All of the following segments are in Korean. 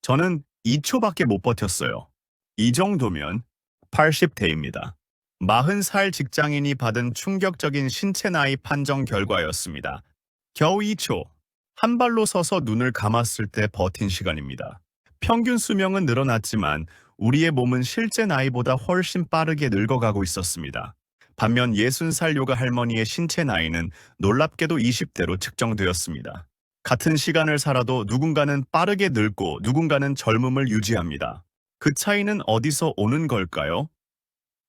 저는 2초밖에 못 버텼어요. 이 정도면 80대입니다. 40살 직장인이 받은 충격적인 신체 나이 판정 결과였습니다. 겨우 2초. 한 발로 서서 눈을 감았을 때 버틴 시간입니다. 평균 수명은 늘어났지만 우리의 몸은 실제 나이보다 훨씬 빠르게 늙어가고 있었습니다. 반면 60살 요가 할머니의 신체 나이는 놀랍게도 20대로 측정되었습니다. 같은 시간을 살아도 누군가는 빠르게 늙고 누군가는 젊음을 유지합니다. 그 차이는 어디서 오는 걸까요?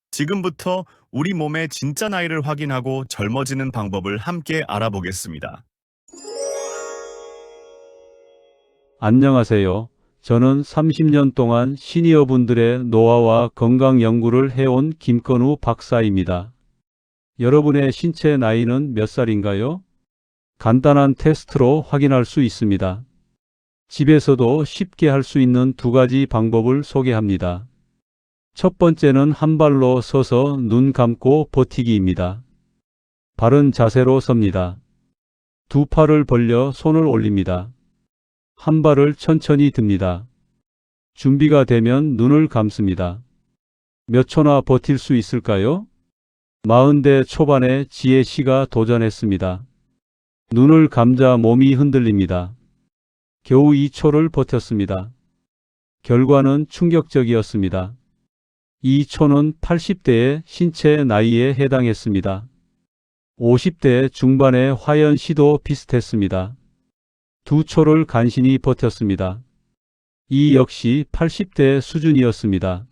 지금부터 우리 몸의 진짜 나이를 확인하고 젊어지는 방법을 함께 알아보겠습니다. 안녕하세요. 저는 30년 동안 시니어분들의 노화와 건강 연구를 해온 김건우 박사입니다. 여러분의 신체 나이는 몇 살인가요? 간단한 테스트로 확인할 수 있습니다. 집에서도 쉽게 할 수 있는 두 가지 방법을 소개합니다. 첫 번째는 한 발로 서서 눈 감고 버티기입니다. 바른 자세로 섭니다. 두 팔을 벌려 손을 올립니다. 한 발을 천천히 듭니다. 준비가 되면 눈을 감습니다. 몇 초나 버틸 수 있을까요? 40대 초반에 지혜 씨가 도전했습니다. 눈을 감자 몸이 흔들립니다. 겨우 2초를 버텼습니다. 결과는 충격적이었습니다. 2초는 80대의 신체 나이에 해당했습니다. 50대 중반의 화연 씨도 비슷했습니다. 2초를 간신히 버텼습니다. 이 역시 80대 수준이었습니다.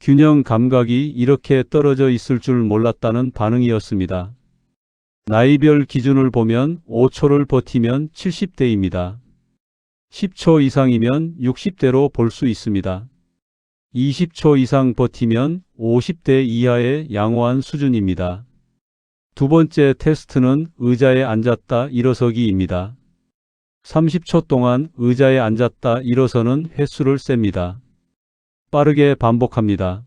균형 감각이 이렇게 떨어져 있을 줄 몰랐다는 반응이었습니다. 나이별 기준을 보면 5초를 버티면 70대입니다. 10초 이상이면 60대로 볼 수 있습니다. 20초 이상 버티면 50대 이하의 양호한 수준입니다. 두 번째 테스트는 의자에 앉았다 일어서기입니다. 30초 동안 의자에 앉았다 일어서는 횟수를 셉니다. 빠르게 반복합니다.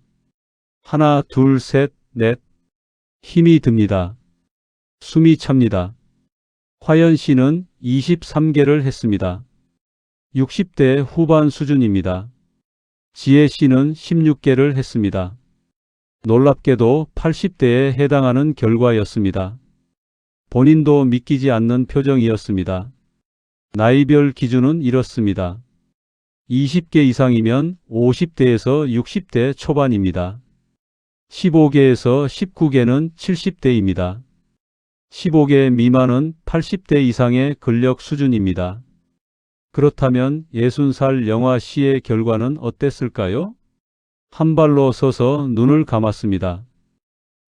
하나, 둘, 셋, 넷. 힘이 듭니다. 숨이 찹니다. 화연 씨는 23개를 했습니다. 60대 후반 수준입니다. 지혜 씨는 16개를 했습니다. 놀랍게도 80대에 해당하는 결과였습니다. 본인도 믿기지 않는 표정이었습니다. 나이별 기준은 이렇습니다. 20개 이상이면 50대에서 60대 초반입니다. 15개에서 19개는 70대입니다. 15개 미만은 80대 이상의 근력 수준입니다. 그렇다면 60살 영화 씨의 결과는 어땠을까요? 한 발로 서서 눈을 감았습니다.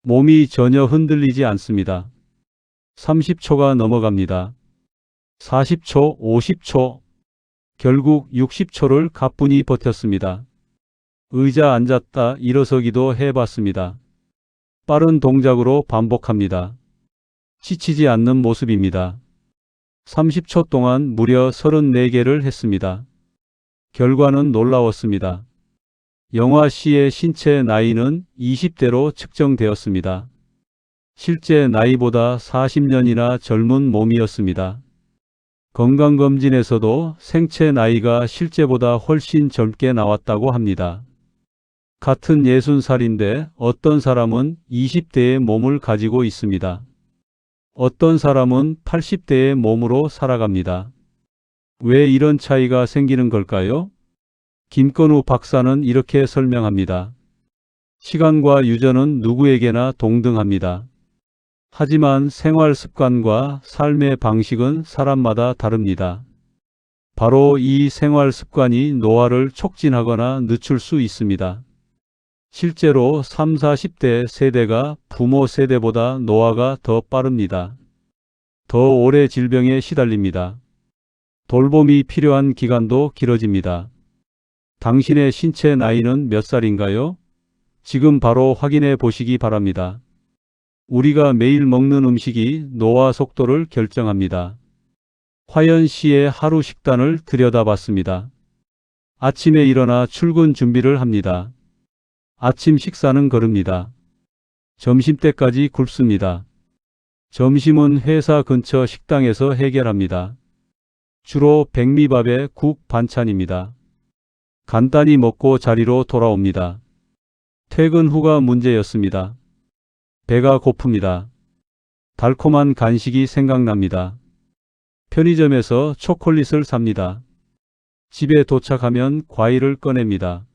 몸이 전혀 흔들리지 않습니다. 30초가 넘어갑니다. 40초, 50초, 결국 60초를 가뿐히 버텼습니다. 의자 앉았다 일어서기도 해봤습니다. 빠른 동작으로 반복합니다. 지치지 않는 모습입니다. 30초 동안 무려 34개를 했습니다. 결과는 놀라웠습니다. 영화 씨의 신체 나이는 20대로 측정되었습니다. 실제 나이보다 40년이나 젊은 몸이었습니다. 건강검진에서도 생체 나이가 실제보다 훨씬 젊게 나왔다고 합니다. 같은 60살인데 어떤 사람은 20대의 몸을 가지고 있습니다. 어떤 사람은 80대의 몸으로 살아갑니다. 왜 이런 차이가 생기는 걸까요? 김건우 박사는 이렇게 설명합니다. 시간과 유전은 누구에게나 동등합니다. 하지만 생활 습관과 삶의 방식은 사람마다 다릅니다. 바로 이 생활 습관이 노화를 촉진하거나 늦출 수 있습니다. 실제로 3, 40대 세대가 부모 세대보다 노화가 더 빠릅니다. 더 오래 질병에 시달립니다. 돌봄이 필요한 기간도 길어집니다. 당신의 신체 나이는 몇 살인가요? 지금 바로 확인해 보시기 바랍니다. 우리가 매일 먹는 음식이 노화 속도를 결정합니다. 화연 씨의 하루 식단을 들여다봤습니다. 아침에 일어나 출근 준비를 합니다. 아침 식사는 거릅니다. 점심때까지 굶습니다. 점심은 회사 근처 식당에서 해결합니다. 주로 백미밥에 국 반찬입니다. 간단히 먹고 자리로 돌아옵니다. 퇴근 후가 문제였습니다. 배가 고픕니다. 달콤한 간식이 생각납니다. 편의점에서 초콜릿을 삽니다. 집에 도착하면 과일을 꺼냅니다.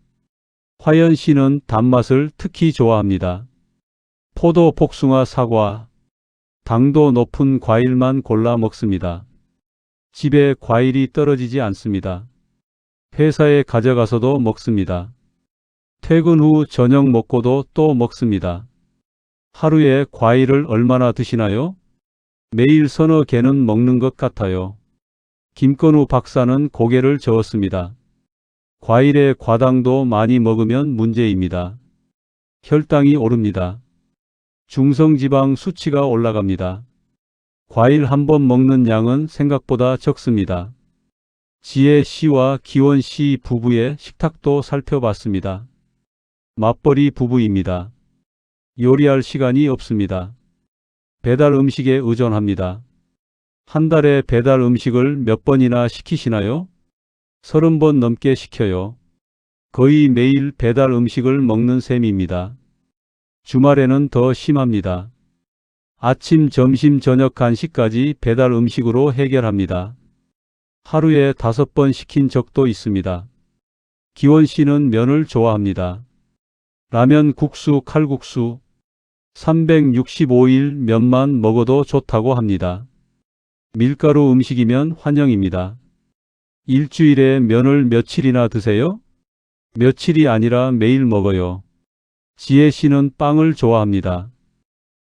화연 씨는 단맛을 특히 좋아합니다. 포도, 복숭아, 사과, 당도 높은 과일만 골라 먹습니다. 집에 과일이 떨어지지 않습니다. 회사에 가져가서도 먹습니다. 퇴근 후 저녁 먹고도 또 먹습니다. 하루에 과일을 얼마나 드시나요? 매일 서너 개는 먹는 것 같아요. 김건우 박사는 고개를 저었습니다. 과일의 과당도 많이 먹으면 문제입니다. 혈당이 오릅니다. 중성지방 수치가 올라갑니다. 과일 한 번 먹는 양은 생각보다 적습니다. 지혜 씨와 기원 씨 부부의 식탁도 살펴봤습니다. 맞벌이 부부입니다. 요리할 시간이 없습니다. 배달 음식에 의존합니다. 한 달에 배달 음식을 몇 번이나 시키시나요? 30번 넘게 시켜요. 거의 매일 배달 음식을 먹는 셈입니다. 주말에는 더 심합니다. 아침, 점심, 저녁 간식까지 배달 음식으로 해결합니다. 하루에 5번 시킨 적도 있습니다. 기원 씨는 면을 좋아합니다. 라면, 국수, 칼국수, 365일 면만 먹어도 좋다고 합니다. 밀가루 음식이면 환영입니다. 일주일에 면을 며칠이나 드세요? 며칠이 아니라 매일 먹어요. 지혜 씨는 빵을 좋아합니다.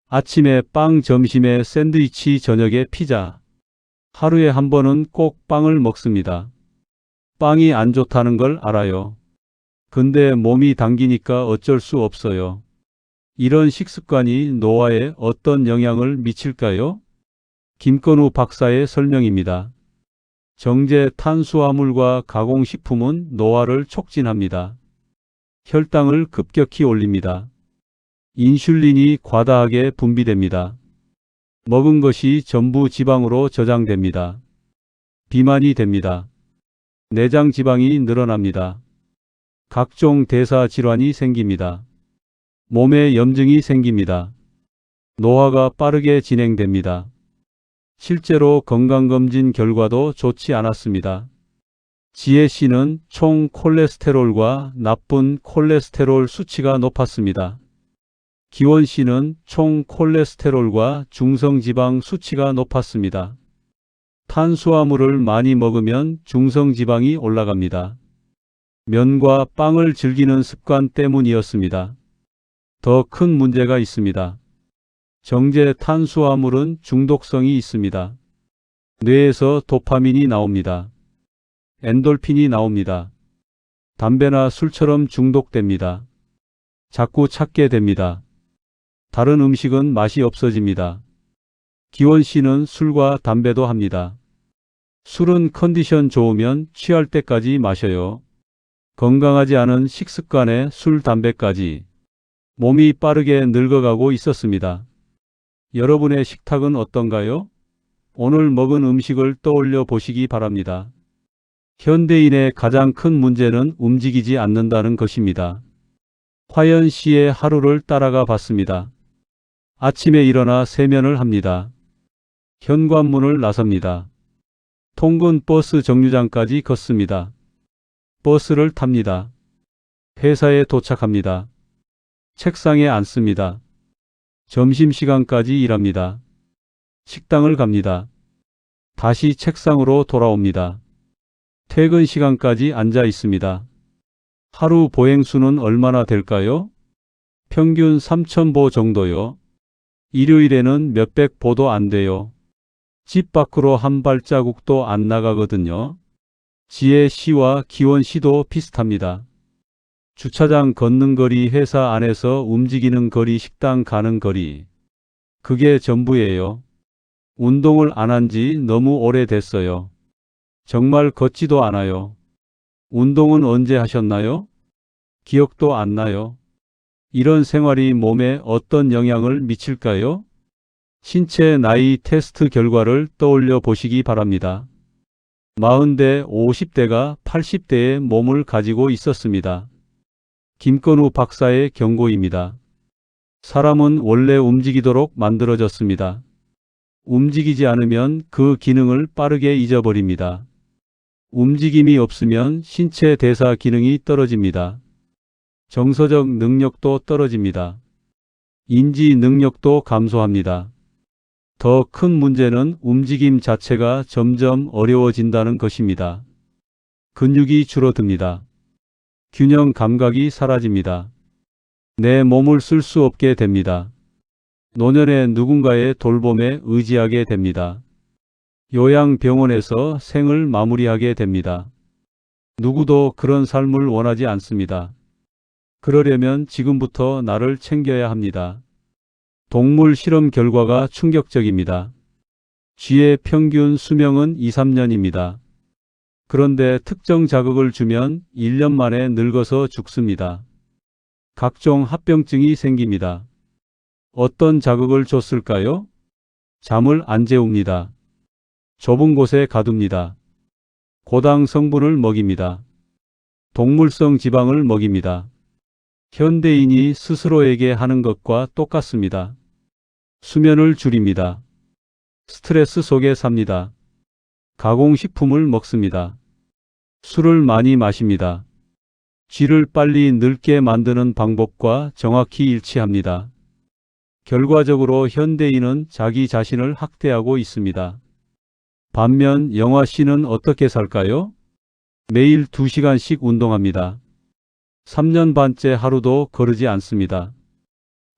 아침에 빵, 점심에 샌드위치, 저녁에 피자. 하루에 한 번은 꼭 빵을 먹습니다. 빵이 안 좋다는 걸 알아요. 근데 몸이 당기니까 어쩔 수 없어요. 이런 식습관이 노화에 어떤 영향을 미칠까요? 김건우 박사의 설명입니다. 정제 탄수화물과 가공식품은 노화를 촉진합니다. 혈당을 급격히 올립니다. 인슐린이 과다하게 분비됩니다. 먹은 것이 전부 지방으로 저장됩니다. 비만이 됩니다. 내장 지방이 늘어납니다. 각종 대사 질환이 생깁니다. 몸에 염증이 생깁니다. 노화가 빠르게 진행됩니다. 실제로 건강검진 결과도 좋지 않았습니다. 지혜 씨는 총 콜레스테롤과 나쁜 콜레스테롤 수치가 높았습니다. 기원 씨는 총 콜레스테롤과 중성지방 수치가 높았습니다. 탄수화물을 많이 먹으면 중성지방이 올라갑니다. 면과 빵을 즐기는 습관 때문이었습니다. 더 큰 문제가 있습니다. 정제 탄수화물은 중독성이 있습니다. 뇌에서 도파민이 나옵니다. 엔돌핀이 나옵니다. 담배나 술처럼 중독됩니다. 자꾸 찾게 됩니다. 다른 음식은 맛이 없어집니다. 기원 씨는 술과 담배도 합니다. 술은 컨디션 좋으면 취할 때까지 마셔요. 건강하지 않은 식습관에 술, 담배까지. 몸이 빠르게 늙어가고 있었습니다. 여러분의 식탁은 어떤가요? 오늘 먹은 음식을 떠올려 보시기 바랍니다. 현대인의 가장 큰 문제는 움직이지 않는다는 것입니다. 화연 씨의 하루를 따라가 봤습니다. 아침에 일어나 세면을 합니다. 현관문을 나섭니다. 통근 버스 정류장까지 걷습니다. 버스를 탑니다. 회사에 도착합니다. 책상에 앉습니다. 점심시간까지 일합니다. 식당을 갑니다. 다시 책상으로 돌아옵니다. 퇴근 시간까지 앉아 있습니다. 하루 보행수는 얼마나 될까요? 평균 3,000보 정도요. 일요일에는 몇백 보도 안 돼요. 집 밖으로 한 발자국도 안 나가거든요. 지혜 씨와 기원 씨도 비슷합니다. 주차장 걷는 거리, 회사 안에서 움직이는 거리, 식당 가는 거리. 그게 전부예요. 운동을 안 한 지 너무 오래됐어요. 정말 걷지도 않아요. 운동은 언제 하셨나요? 기억도 안 나요. 이런 생활이 몸에 어떤 영향을 미칠까요? 신체 나이 테스트 결과를 떠올려 보시기 바랍니다. 40대, 50대가 80대의 몸을 가지고 있었습니다. 김건우 박사의 경고입니다. 사람은 원래 움직이도록 만들어졌습니다. 움직이지 않으면 그 기능을 빠르게 잊어버립니다. 움직임이 없으면 신체 대사 기능이 떨어집니다. 정서적 능력도 떨어집니다. 인지 능력도 감소합니다. 더 큰 문제는 움직임 자체가 점점 어려워진다는 것입니다. 근육이 줄어듭니다. 균형 감각이 사라집니다. 내 몸을 쓸 수 없게 됩니다. 노년에 누군가의 돌봄에 의지하게 됩니다. 요양병원에서 생을 마무리하게 됩니다. 누구도 그런 삶을 원하지 않습니다. 그러려면 지금부터 나를 챙겨야 합니다. 동물 실험 결과가 충격적입니다. 쥐의 평균 수명은 2, 3년입니다. 그런데 특정 자극을 주면 1년 만에 늙어서 죽습니다. 각종 합병증이 생깁니다. 어떤 자극을 줬을까요? 잠을 안 재웁니다. 좁은 곳에 가둡니다. 고당 성분을 먹입니다. 동물성 지방을 먹입니다. 현대인이 스스로에게 하는 것과 똑같습니다. 수면을 줄입니다. 스트레스 속에 삽니다. 가공식품을 먹습니다. 술을 많이 마십니다. 쥐를 빨리 늙게 만드는 방법과 정확히 일치합니다. 결과적으로 현대인은 자기 자신을 학대하고 있습니다. 반면 영화 씨는 어떻게 살까요? 매일 2시간씩 운동합니다. 3년 반째 하루도 거르지 않습니다.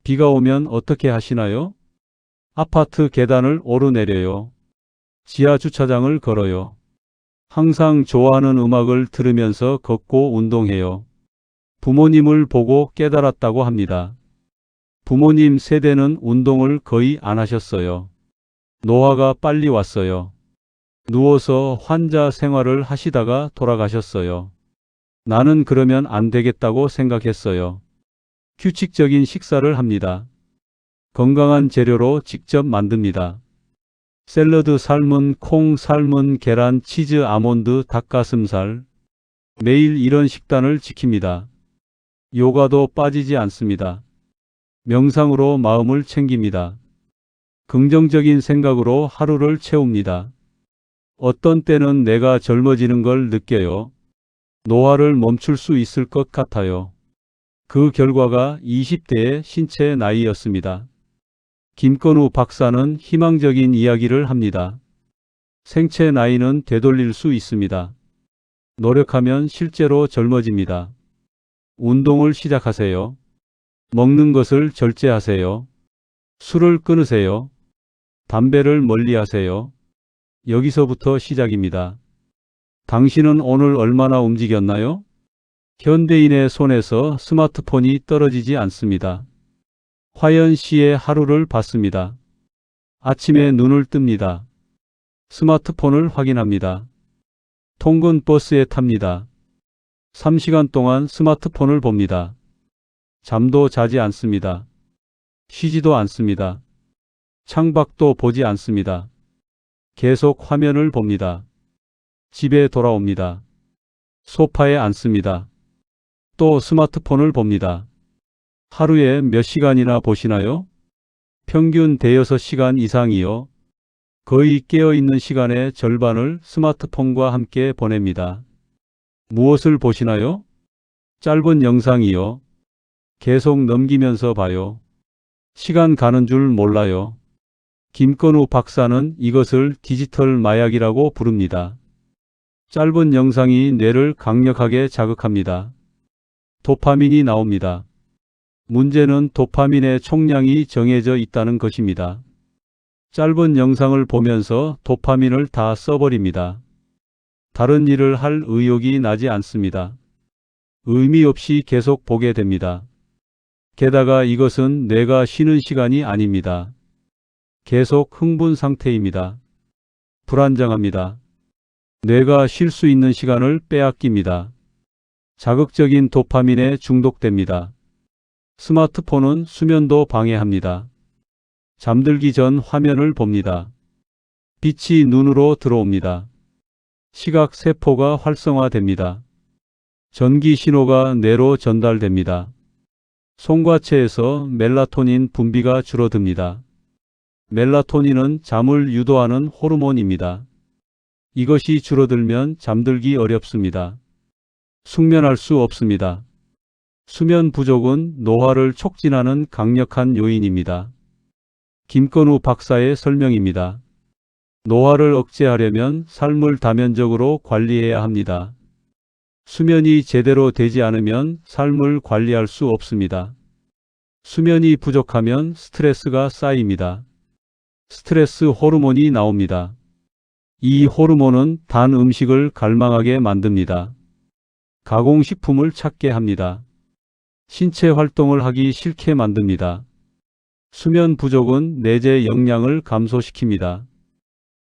비가 오면 어떻게 하시나요? 아파트 계단을 오르내려요. 지하 주차장을 걸어요. 항상 좋아하는 음악을 들으면서 걷고 운동해요. 부모님을 보고 깨달았다고 합니다. 부모님 세대는 운동을 거의 안 하셨어요. 노화가 빨리 왔어요. 누워서 환자 생활을 하시다가 돌아가셨어요. 나는 그러면 안 되겠다고 생각했어요. 규칙적인 식사를 합니다. 건강한 재료로 직접 만듭니다. 샐러드, 삶은 콩, 삶은 계란, 치즈, 아몬드, 닭가슴살. 매일 이런 식단을 지킵니다. 요가도 빠지지 않습니다. 명상으로 마음을 챙깁니다. 긍정적인 생각으로 하루를 채웁니다. 어떤 때는 내가 젊어지는 걸 느껴요. 노화를 멈출 수 있을 것 같아요. 그 결과가 20대의 신체 나이였습니다. 김건우 박사는 희망적인 이야기를 합니다. 생체 나이는 되돌릴 수 있습니다. 노력하면 실제로 젊어집니다. 운동을 시작하세요. 먹는 것을 절제하세요. 술을 끊으세요. 담배를 멀리하세요. 여기서부터 시작입니다. 당신은 오늘 얼마나 움직였나요? 현대인의 손에서 스마트폰이 떨어지지 않습니다. 화연 씨의 하루를 봤습니다. 아침에 눈을 뜹니다. 스마트폰을 확인합니다. 통근 버스에 탑니다. 3시간 동안 스마트폰을 봅니다. 잠도 자지 않습니다. 쉬지도 않습니다. 창밖도 보지 않습니다. 계속 화면을 봅니다. 집에 돌아옵니다. 소파에 앉습니다. 또 스마트폰을 봅니다. 하루에 몇 시간이나 보시나요? 평균 대여섯 시간 이상이요. 거의 깨어있는 시간의 절반을 스마트폰과 함께 보냅니다. 무엇을 보시나요? 짧은 영상이요. 계속 넘기면서 봐요. 시간 가는 줄 몰라요. 김건우 박사는 이것을 디지털 마약이라고 부릅니다. 짧은 영상이 뇌를 강력하게 자극합니다. 도파민이 나옵니다. 문제는 도파민의 총량이 정해져 있다는 것입니다. 짧은 영상을 보면서 도파민을 다 써버립니다. 다른 일을 할 의욕이 나지 않습니다. 의미 없이 계속 보게 됩니다. 게다가 이것은 뇌가 쉬는 시간이 아닙니다. 계속 흥분 상태입니다. 불안정합니다. 뇌가 쉴 수 있는 시간을 빼앗깁니다. 자극적인 도파민에 중독됩니다. 스마트폰은 수면도 방해합니다. 잠들기 전 화면을 봅니다. 빛이 눈으로 들어옵니다. 시각 세포가 활성화됩니다. 전기 신호가 뇌로 전달됩니다. 송과체에서 멜라토닌 분비가 줄어듭니다. 멜라토닌은 잠을 유도하는 호르몬입니다. 이것이 줄어들면 잠들기 어렵습니다. 숙면할 수 없습니다. 수면 부족은 노화를 촉진하는 강력한 요인입니다. 김건우 박사의 설명입니다. 노화를 억제하려면 삶을 다면적으로 관리해야 합니다. 수면이 제대로 되지 않으면 삶을 관리할 수 없습니다. 수면이 부족하면 스트레스가 쌓입니다. 스트레스 호르몬이 나옵니다. 이 호르몬은 단 음식을 갈망하게 만듭니다. 가공식품을 찾게 합니다. 신체 활동을 하기 싫게 만듭니다. 수면 부족은 내재 역량을 감소시킵니다.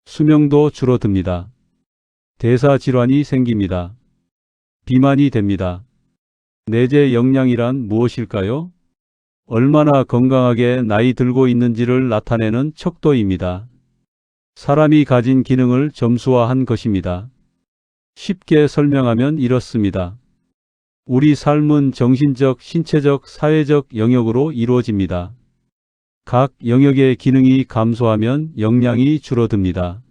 수명도 줄어듭니다. 대사 질환이 생깁니다. 비만이 됩니다. 내재 역량이란 무엇일까요? 얼마나 건강하게 나이 들고 있는지를 나타내는 척도입니다. 사람이 가진 기능을 점수화한 것입니다. 쉽게 설명하면 이렇습니다. 우리 삶은 정신적, 신체적, 사회적 영역으로 이루어집니다. 각 영역의 기능이 감소하면 역량이 줄어듭니다.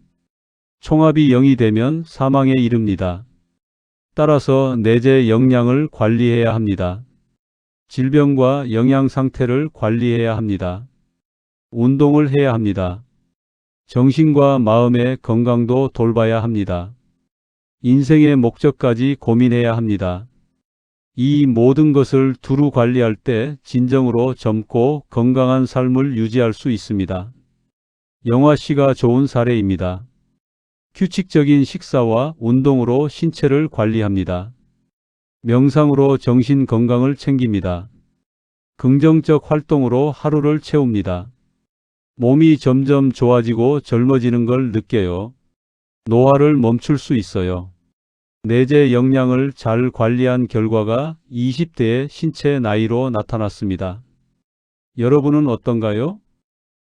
총합이 0이 되면 사망에 이릅니다. 따라서 내재 역량을 관리해야 합니다. 질병과 영양 상태를 관리해야 합니다. 운동을 해야 합니다. 정신과 마음의 건강도 돌봐야 합니다. 인생의 목적까지 고민해야 합니다. 이 모든 것을 두루 관리할 때 진정으로 젊고 건강한 삶을 유지할 수 있습니다. 영화 씨가 좋은 사례입니다. 규칙적인 식사와 운동으로 신체를 관리합니다. 명상으로 정신 건강을 챙깁니다. 긍정적 활동으로 하루를 채웁니다. 몸이 점점 좋아지고 젊어지는 걸 느껴요. 노화를 멈출 수 있어요. 내재 역량을 잘 관리한 결과가 20대의 신체 나이로 나타났습니다. 여러분은 어떤가요?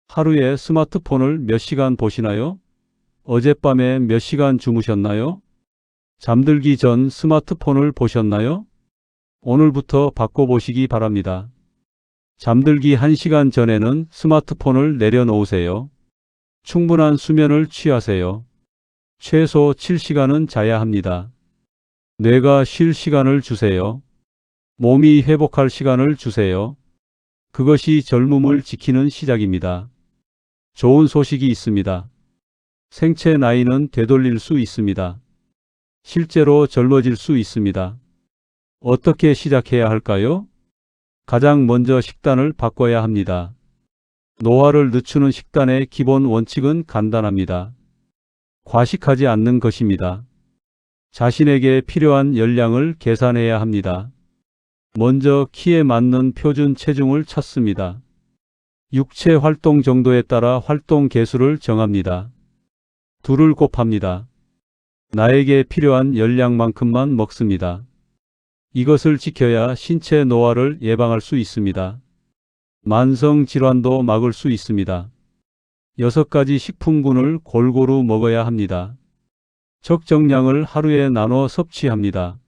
하루에 스마트폰을 몇 시간 보시나요? 어젯밤에 몇 시간 주무셨나요? 잠들기 전 스마트폰을 보셨나요? 오늘부터 바꿔보시기 바랍니다. 잠들기 1시간 전에는 스마트폰을 내려놓으세요. 충분한 수면을 취하세요. 최소 7시간은 자야 합니다. 뇌가 쉴 시간을 주세요. 몸이 회복할 시간을 주세요. 그것이 젊음을 지키는 시작입니다. 좋은 소식이 있습니다. 생체 나이는 되돌릴 수 있습니다. 실제로 젊어질 수 있습니다. 어떻게 시작해야 할까요? 가장 먼저 식단을 바꿔야 합니다. 노화를 늦추는 식단의 기본 원칙은 간단합니다. 과식하지 않는 것입니다. 자신에게 필요한 열량을 계산해야 합니다. 먼저 키에 맞는 표준 체중을 찾습니다. 육체 활동 정도에 따라 활동 개수를 정합니다. 2를 곱합니다. 나에게 필요한 열량만큼만 먹습니다. 이것을 지켜야 신체 노화를 예방할 수 있습니다. 만성 질환도 막을 수 있습니다. 6가지 식품군을 골고루 먹어야 합니다. 적정량을 하루에 나눠 섭취합니다.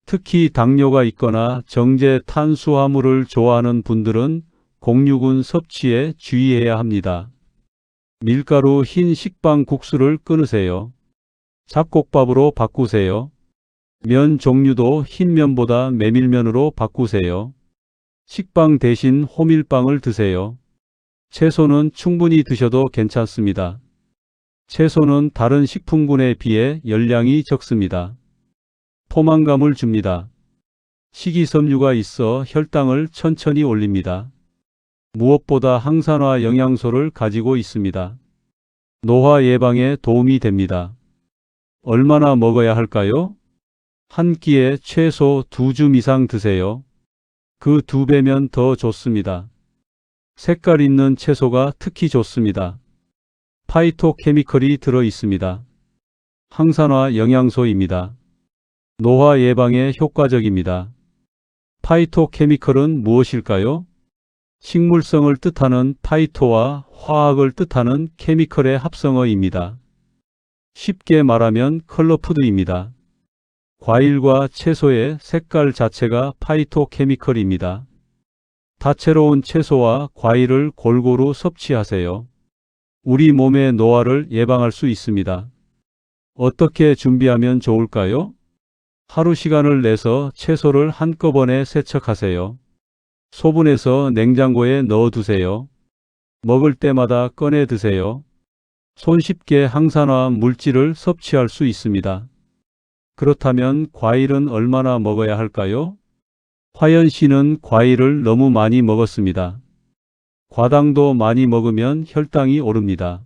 특히 당뇨가 있거나 정제 탄수화물을 좋아하는 분들은 공유군 섭취에 주의해야 합니다. 밀가루 흰 식빵 국수를 끊으세요. 잡곡밥으로 바꾸세요. 면 종류도 흰면보다 메밀면으로 바꾸세요. 식빵 대신 호밀빵을 드세요. 채소는 충분히 드셔도 괜찮습니다. 채소는 다른 식품군에 비해 열량이 적습니다. 포만감을 줍니다. 식이섬유가 있어 혈당을 천천히 올립니다. 무엇보다 항산화 영양소를 가지고 있습니다. 노화 예방에 도움이 됩니다. 얼마나 먹어야 할까요? 한 끼에 최소 2줌 이상 드세요. 그 2배면 더 좋습니다. 색깔 있는 채소가 특히 좋습니다. 파이토케미컬이 들어 있습니다. 항산화 영양소입니다. 노화 예방에 효과적입니다. 파이토케미컬은 무엇일까요? 식물성을 뜻하는 파이토와 화학을 뜻하는 케미컬의 합성어입니다. 쉽게 말하면 컬러푸드입니다. 과일과 채소의 색깔 자체가 파이토케미컬입니다. 다채로운 채소와 과일을 골고루 섭취하세요. 우리 몸의 노화를 예방할 수 있습니다. 어떻게 준비하면 좋을까요? 하루 시간을 내서 채소를 한꺼번에 세척하세요. 소분해서 냉장고에 넣어두세요. 먹을 때마다 꺼내 드세요. 손쉽게 항산화 물질을 섭취할 수 있습니다. 그렇다면 과일은 얼마나 먹어야 할까요? 화연 씨는 과일을 너무 많이 먹었습니다. 과당도 많이 먹으면 혈당이 오릅니다.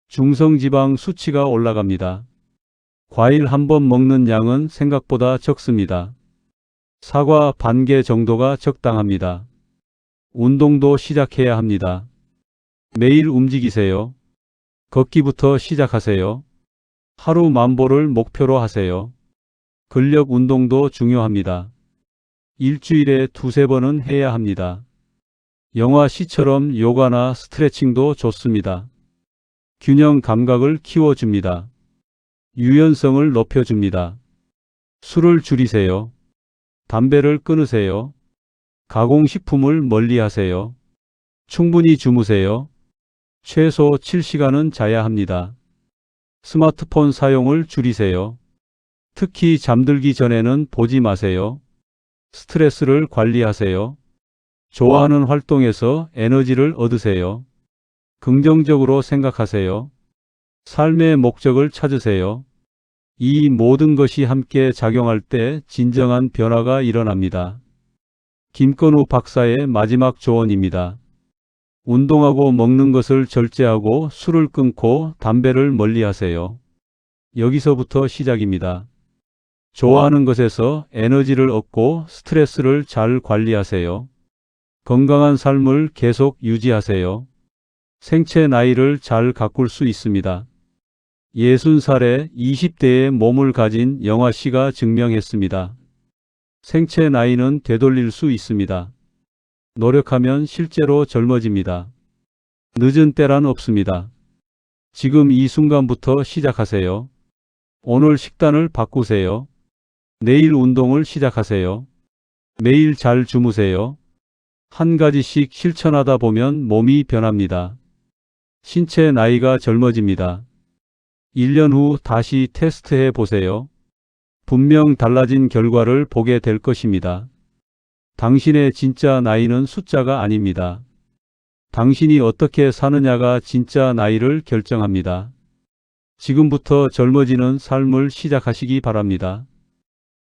중성지방 수치가 올라갑니다. 과일 한 번 먹는 양은 생각보다 적습니다. 사과 반 개 정도가 적당합니다. 운동도 시작해야 합니다. 매일 움직이세요. 걷기부터 시작하세요. 하루 만보를 목표로 하세요. 근력 운동도 중요합니다. 일주일에 2~3번은 해야 합니다. 영화 시처럼 요가나 스트레칭도 좋습니다. 균형 감각을 키워줍니다. 유연성을 높여줍니다. 술을 줄이세요. 담배를 끊으세요. 가공식품을 멀리하세요. 충분히 주무세요. 최소 7시간은 자야 합니다. 스마트폰 사용을 줄이세요. 특히 잠들기 전에는 보지 마세요. 스트레스를 관리하세요. 좋아하는 활동에서 에너지를 얻으세요. 긍정적으로 생각하세요. 삶의 목적을 찾으세요. 이 모든 것이 함께 작용할 때 진정한 변화가 일어납니다. 김건우 박사의 마지막 조언입니다. 운동하고 먹는 것을 절제하고 술을 끊고 담배를 멀리하세요. 여기서부터 시작입니다. 좋아하는 것에서 에너지를 얻고 스트레스를 잘 관리하세요. 건강한 삶을 계속 유지하세요. 생체 나이를 잘 가꿀 수 있습니다. 60살에 20대의 몸을 가진 영화 씨가 증명했습니다. 생체 나이는 되돌릴 수 있습니다. 노력하면 실제로 젊어집니다. 늦은 때란 없습니다. 지금 이 순간부터 시작하세요. 오늘 식단을 바꾸세요. 내일 운동을 시작하세요. 매일 잘 주무세요. 한 가지씩 실천하다 보면 몸이 변합니다. 신체 나이가 젊어집니다. 1년 후 다시 테스트해 보세요. 분명 달라진 결과를 보게 될 것입니다. 당신의 진짜 나이는 숫자가 아닙니다. 당신이 어떻게 사느냐가 진짜 나이를 결정합니다. 지금부터 젊어지는 삶을 시작하시기 바랍니다.